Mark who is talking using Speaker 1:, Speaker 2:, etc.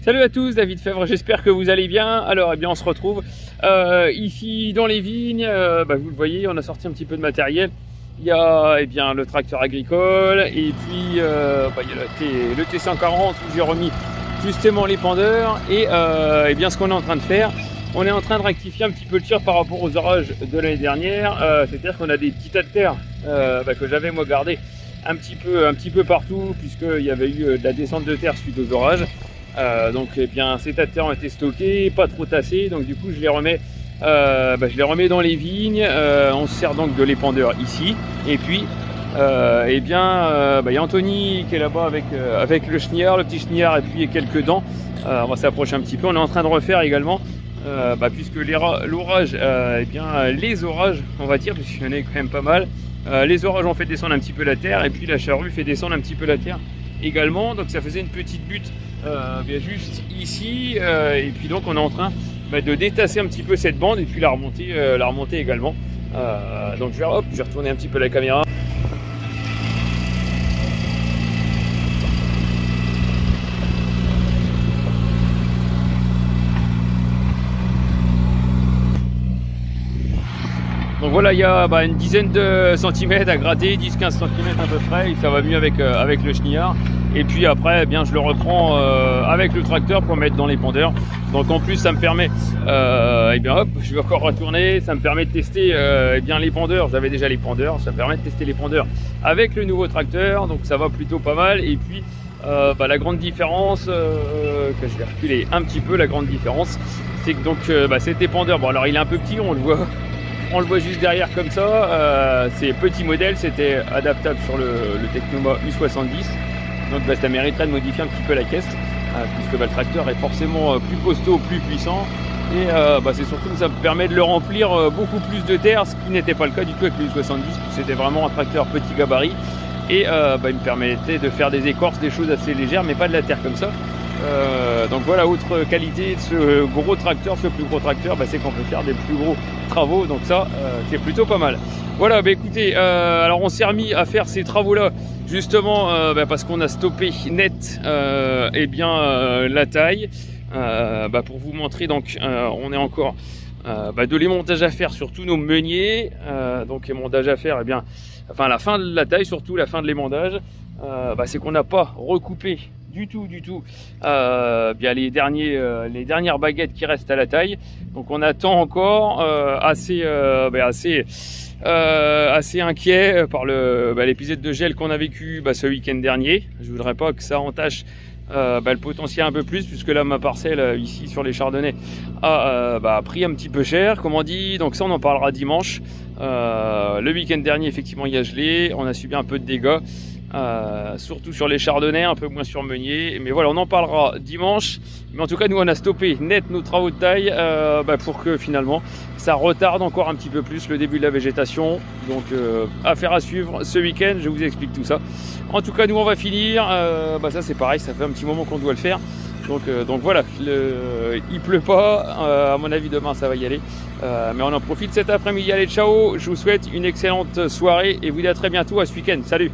Speaker 1: Salut à tous, David Fèvre, j'espère que vous allez bien. Alors, eh bien, on se retrouve ici dans les vignes. Vous le voyez, on a sorti un petit peu de matériel. Il y a bien le tracteur agricole et puis il y a le T140 où j'ai remis justement les pendeurs. Et bien, ce qu'on est en train de faire, on est en train de rectifier un petit peu le tir par rapport aux orages de l'année dernière. C'est-à-dire qu'on a des petits tas de terre que j'avais moi gardé un petit peu partout, puisqu'il y avait eu de la descente de terre suite aux orages. Donc eh bien, ces tas de terre ont été stockés, pas trop tassés, donc du coup je les remets dans les vignes. On se sert donc de l'épandeur ici, et puis il y a Anthony qui est là-bas avec le chenillard, le petit chenillard et puis quelques dents. On va s'approcher un petit peu. On est en train de refaire également puisque l'orage, les orages, on va dire, puisqu'il y en a quand même pas mal. Les orages ont fait descendre un petit peu la terre, et puis la charrue fait descendre un petit peu la terre également, donc ça faisait une petite butte juste ici, et puis donc on est en train de détasser un petit peu cette bande et puis la remonter également. Donc je vais retourner un petit peu la caméra. Donc voilà, il y a une dizaine de centimètres à gratter, 10-15 cm à peu près, et ça va mieux avec le chenillard. Et puis après, eh bien, je le reprends avec le tracteur pour mettre dans les pendeurs. Donc en plus, ça me permet, je vais encore retourner, ça me permet de tester les pendeurs. J'avais déjà les pendeurs, ça me permet de tester les pendeurs avec le nouveau tracteur, donc ça va plutôt pas mal. Et puis la grande différence, que je vais reculer un petit peu, la grande différence, c'est que donc cet épandeur, bon alors il est un peu petit, on le voit juste derrière comme ça, c'est petit modèle, c'était adaptable sur le Tecnoma U70, donc ça mériterait de modifier un petit peu la caisse, puisque le tracteur est forcément plus costaud, plus puissant, et c'est surtout que ça me permet de le remplir beaucoup plus de terre, ce qui n'était pas le cas du tout avec le U70, puisque c'était vraiment un tracteur petit gabarit, et il me permettait de faire des écorces, des choses assez légères, mais pas de la terre comme ça. Donc voilà, autre qualité de ce gros tracteur, ce plus gros tracteur, c'est qu'on peut faire des plus gros travaux, donc ça c'est plutôt pas mal. Voilà, écoutez, alors on s'est remis à faire ces travaux là justement parce qu'on a stoppé net la taille, pour vous montrer. Donc on est encore de l'émontage à faire sur tous nos meuniers, donc émontage à faire, la fin de la taille, surtout la fin de l'émondage, c'est qu'on n'a pas recoupé du tout les dernières baguettes qui restent à la taille. Donc on attend encore, assez inquiet par l'épisode de gel qu'on a vécu ce week-end dernier. Je voudrais pas que ça entache le potentiel un peu plus, puisque là ma parcelle ici sur les chardonnays a pris un petit peu cher, comme on dit. Donc ça on en parlera dimanche. Le week-end dernier effectivement il y a gelé, on a subi un peu de dégâts, surtout sur les chardonnays, un peu moins sur meunier, mais voilà, on en parlera dimanche. Mais en tout cas nous on a stoppé net nos travaux de taille pour que finalement ça retarde encore un petit peu plus le début de la végétation. Donc affaire à suivre ce week-end, je vous explique tout ça. En tout cas nous on va finir, ça c'est pareil, ça fait un petit moment qu'on doit le faire. Donc voilà, il pleut pas, à mon avis demain ça va y aller, mais on en profite cet après-midi. Allez, ciao, je vous souhaite une excellente soirée et vous dis à très bientôt, à ce week-end, salut.